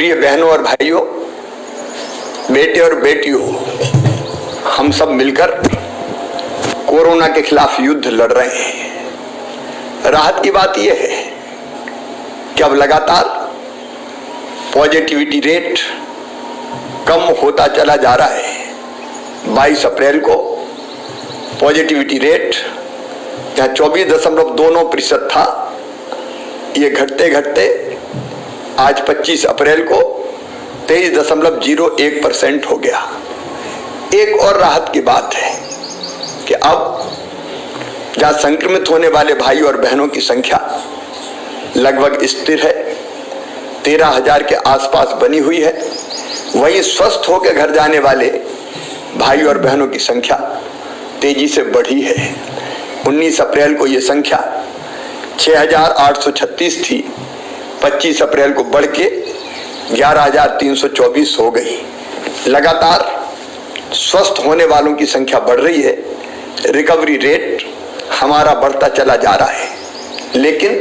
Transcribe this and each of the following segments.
प्रिय बहनों और भाइयों, बेटे और बेटियों, हम सब मिलकर कोरोना के खिलाफ युद्ध लड़ रहे हैं। राहत की बात यह है कि अब लगातार पॉजिटिविटी रेट कम होता चला जा रहा है। 22 अप्रैल को पॉजिटिविटी रेट जहाँ 24.29% था, ये घटते घटते आज 25 अप्रैल को 23.01% हो गया। एक और राहत की बात है कि अब जहाँ संक्रमित होने वाले भाई और बहनों की संख्या लगभग स्थिर है, 13,000 के आसपास बनी हुई है, वहीं स्वस्थ होकर घर जाने वाले भाई और बहनों की संख्या तेजी से बढ़ी है। 19 अप्रैल को ये संख्या 6,836 थी, 25 अप्रैल को बढ़ के 11,324 हो गई। लगातार स्वस्थ होने वालों की संख्या बढ़ रही है, रिकवरी रेट हमारा बढ़ता चला जा रहा है, लेकिन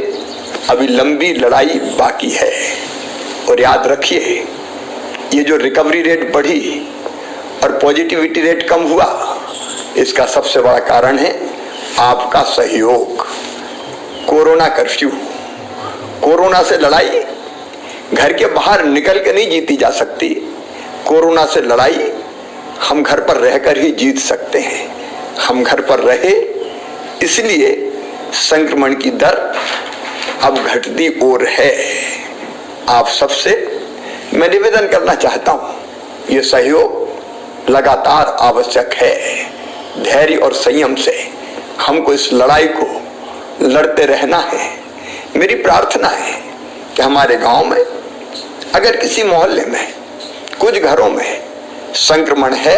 अभी लंबी लड़ाई बाकी है। और याद रखिए, ये जो रिकवरी रेट बढ़ी और पॉजिटिविटी रेट कम हुआ, इसका सबसे बड़ा कारण है आपका सहयोग। कोरोना कर्फ्यू, कोरोना से लड़ाई घर के बाहर निकल के नहीं जीती जा सकती। कोरोना से लड़ाई हम घर पर रहकर ही जीत सकते हैं। हम घर पर रहे, इसलिए संक्रमण की दर अब घटती ओर है। आप सबसे मैं निवेदन करना चाहता हूं, ये सहयोग लगातार आवश्यक है। धैर्य और संयम से हमको इस लड़ाई को लड़ते रहना है। मेरी प्रार्थना है कि हमारे गांव में अगर किसी मोहल्ले में कुछ घरों में संक्रमण है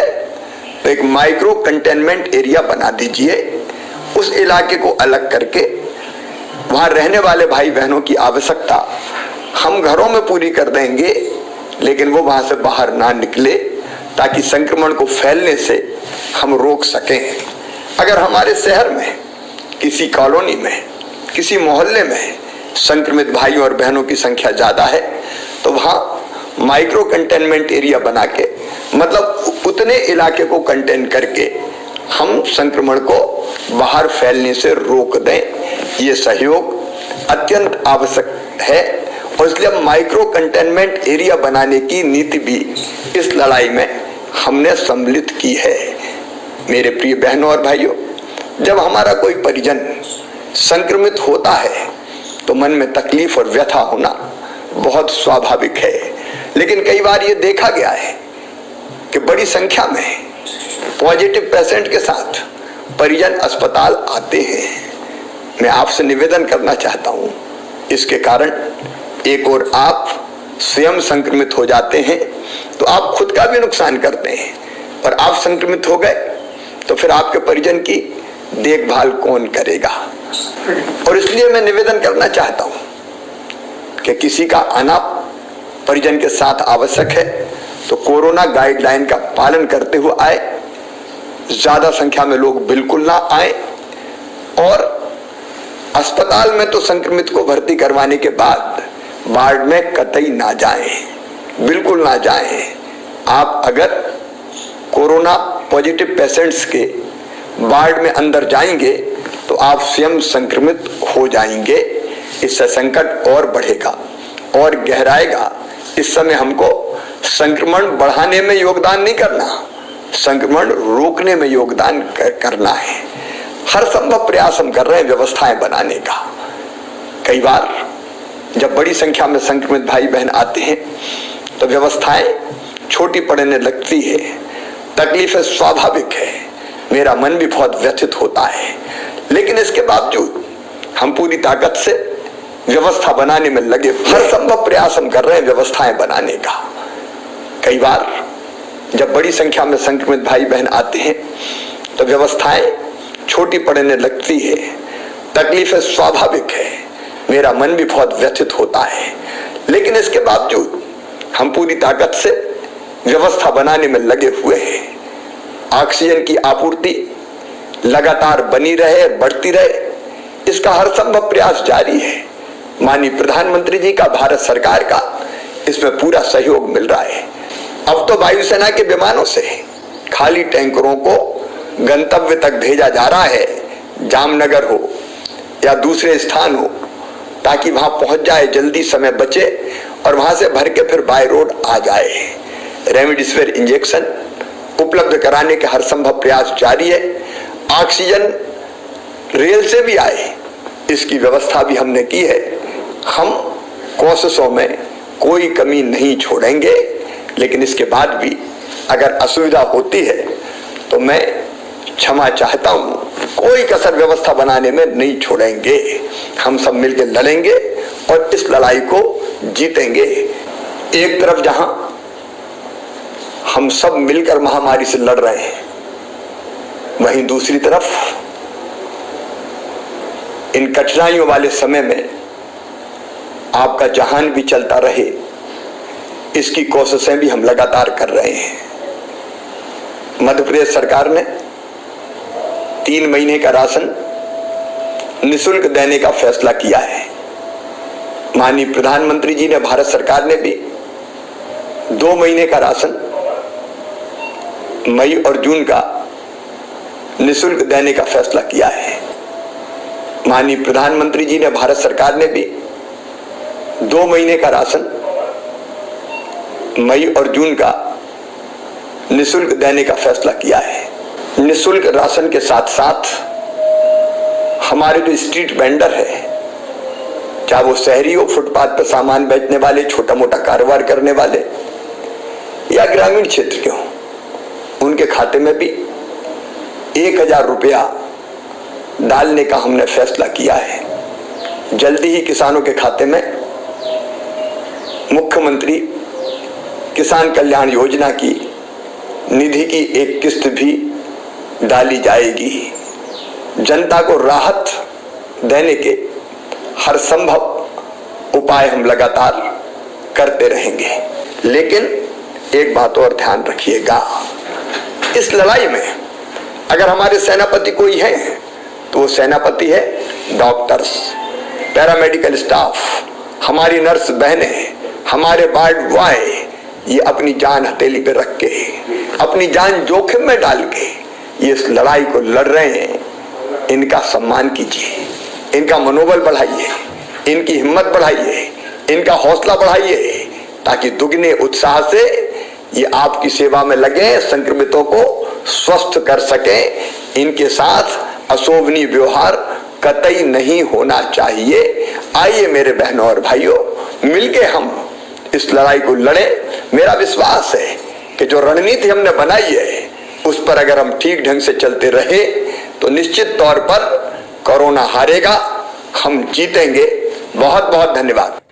तो एक माइक्रो कंटेनमेंट एरिया बना दीजिए। उस इलाके को अलग करके वहां रहने वाले भाई बहनों की आवश्यकता हम घरों में पूरी कर देंगे, लेकिन वो वहां से बाहर ना निकले, ताकि संक्रमण को फैलने से हम रोक सकें। अगर हमारे शहर में किसी कॉलोनी में, किसी मोहल्ले में संक्रमित भाई और बहनों की संख्या ज्यादा है, तो वहां माइक्रो कंटेनमेंट एरिया बना के, मतलब उतने इलाके को कंटेन करके हम संक्रमण को बाहर फैलने से रोक दें। ये सहयोग अत्यंत आवश्यक है और इसलिए अब माइक्रो कंटेनमेंट एरिया बनाने की नीति भी इस लड़ाई में हमने सम्मिलित की है। मेरे प्रिय बहनों और भाइयों, जब हमारा कोई परिजन संक्रमित होता है तो मन में तकलीफ और व्यथा होना बहुत स्वाभाविक है, लेकिन कई बार ये देखा गया है कि बड़ी संख्या में पॉजिटिव पेशेंट के साथ परिजन अस्पताल आते हैं। मैं आपसे निवेदन करना चाहता हूं, इसके कारण एक और आप स्वयं संक्रमित हो जाते हैं तो आप खुद का भी नुकसान करते हैं, और आप संक्रमित हो गए तो फिर आपके परिजन की देखभाल कौन करेगा। और इसलिए मैं निवेदन करना चाहता हूं कि किसी का आना परिजन के साथ आवश्यक है तो कोरोना गाइडलाइन का पालन करते हुए आए। ज्यादा संख्या में लोग बिल्कुल ना आए, और अस्पताल में तो संक्रमित को भर्ती करवाने के बाद वार्ड में कतई ना जाएं, बिल्कुल ना जाएं। आप अगर कोरोना पॉजिटिव पेशेंट्स के वार्ड में अंदर जाएंगे तो आप स्वयं संक्रमित हो जाएंगे। इससे संकट और बढ़ेगा और गहराएगा। इस समय हमको संक्रमण बढ़ाने में योगदान नहीं करना, संक्रमण रोकने में योगदान करना है। हर संभव प्रयास हम कर रहे हैं व्यवस्थाएं बनाने का। कई बार जब बड़ी संख्या में संक्रमित भाई बहन आते हैं तो व्यवस्थाएं छोटी पड़ने लगती है, तकलीफें स्वाभाविक है, मेरा मन भी बहुत व्यथित होता है, लेकिन इसके बावजूद हम पूरी ताकत से व्यवस्था बनाने में लगे। हर संभव प्रयास हम कर रहे हैं व्यवस्थाएं बनाने का। कई बार जब बड़ी संख्या में संक्रमित भाई बहन आते हैं तो व्यवस्थाएं छोटी पड़ने लगती है, तकलीफें स्वाभाविक है, मेरा मन भी बहुत व्यथित होता है, लेकिन इसके बावजूद हम पूरी ताकत से व्यवस्था बनाने में लगे हुए हैं। ऑक्सीजन की आपूर्ति लगातार बनी रहे, बढ़ती रहे, इसका हर संभव प्रयास जारी है। माननीय प्रधानमंत्री जी का, भारत सरकार का इसमें पूरा सहयोग मिल रहा है। अब तो वायुसेना के विमानों से खाली टैंकरों को गंतव्य तक भेजा जा रहा है, जामनगर हो या दूसरे स्थान हो, ताकि वहां पहुंच जाए, जल्दी समय बचे और वहां से भर के फिर बाय रोड आ जाए। रेमडेसिविर इंजेक्शन उपलब्ध कराने के हर संभव प्रयास जारी है। ऑक्सीजन रेल से भी आए, इसकी व्यवस्था भी हमने की है। हम कोशिशों में कोई कमी नहीं छोड़ेंगे, लेकिन इसके बाद भी अगर असुविधा होती है तो मैं क्षमा चाहता हूं। कोई कसर व्यवस्था बनाने में नहीं छोड़ेंगे। हम सब मिलकर लड़ेंगे और इस लड़ाई को जीतेंगे। एक तरफ जहां हम सब मिलकर महामारी से लड़ रहे हैं, वहीं दूसरी तरफ इन कठिनाइयों वाले समय में आपका जहान भी चलता रहे, इसकी कोशिशें भी हम लगातार कर रहे हैं। मध्य प्रदेश सरकार ने 3 महीने का राशन निःशुल्क देने का फैसला किया है। माननीय प्रधानमंत्री जी ने, भारत सरकार ने भी 2 महीने का राशन मई और जून का निःशुल्क देने का फैसला किया है। माननीय प्रधानमंत्री जी ने, भारत सरकार ने भी 2 महीने का राशन मई और जून का निःशुल्क देने का फैसला किया है। निःशुल्क राशन के साथ साथ हमारे जो स्ट्रीट वेंडर है, चाहे वो शहरी हो, फुटपाथ पर सामान बेचने वाले, छोटा मोटा कारोबार करने वाले या ग्रामीण क्षेत्र के हो, उनके खाते में भी 1000 रुपया डालने का हमने फैसला किया है। जल्दी ही किसानों के खाते में मुख्यमंत्री किसान कल्याण योजना की निधि की एक किस्त भी डाली जाएगी। जनता को राहत देने के हर संभव उपाय हम लगातार करते रहेंगे। लेकिन एक बात और ध्यान रखिएगा, इस लड़ाई में अगर हमारे सेनापति कोई है तो वो सेनापति है डॉक्टर्स, पैरामेडिकल स्टाफ, हमारी नर्स बहनें, हमारे वार्ड बॉय, ये अपनी जान हथेली पे रख के, अपनी जान जोखिम में डाल के ये इस लड़ाई को लड़ रहे हैं। इनका सम्मान कीजिए, इनका मनोबल बढ़ाइए, इनकी हिम्मत बढ़ाइए, इनका हौसला बढ़ाइए, ताकि दुगने उत्साह से ये आपकी सेवा में लगे, संक्रमितों को स्वस्थ कर सके। इनके साथ अशोभनीय व्यवहार कतई नहीं होना चाहिए। आइए मेरे बहनों और भाइयों, मिलके हम इस लड़ाई को लड़े। मेरा विश्वास है कि जो रणनीति हमने बनाई है उस पर अगर हम ठीक ढंग से चलते रहे तो निश्चित तौर पर कोरोना हारेगा, हम जीतेंगे। बहुत बहुत धन्यवाद।